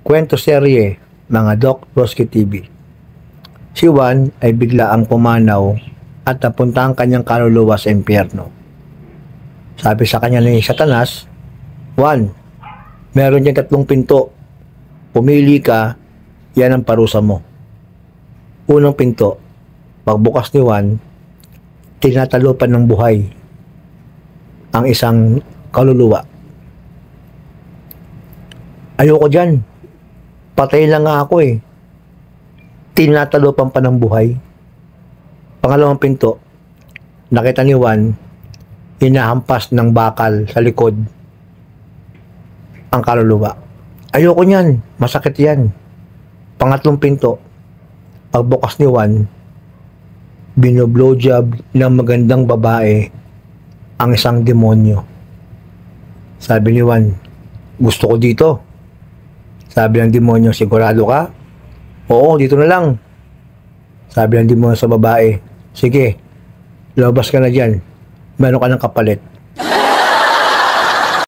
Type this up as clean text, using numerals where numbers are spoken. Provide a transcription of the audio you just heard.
Kwento serye, mga Doc Roski TV. Si Juan ay bigla ang pumanaw at napunta ang kanyang kaluluwa sa impyerno. Sabi sa kanya ni Satanas, Juan, meron diyang 3 pinto. Pumili ka, yan ang parusa mo. Unang pinto, pagbukas ni Juan, tinatalupan ng buhay ang isang kaluluwa. Ayoko dyan. Patay lang nga ako eh. Tinatalupan pa ng buhay. Pangalawang pinto, nakita ni Juan, hinahampas ng bakal sa likod ang kaluluwa. Ayoko niyan, masakit yan. Pangatlong pinto, pagbukas ni Juan, binoblowjob ng magandang babae ang isang demonyo. Sabi ni Juan, gusto ko dito. Sabi ng demonyo, sigurado ka? Oo, dito na lang. Sabi ng demonyo sa babae, sige, lumabas ka na dyan. Meron ka ng kapalit.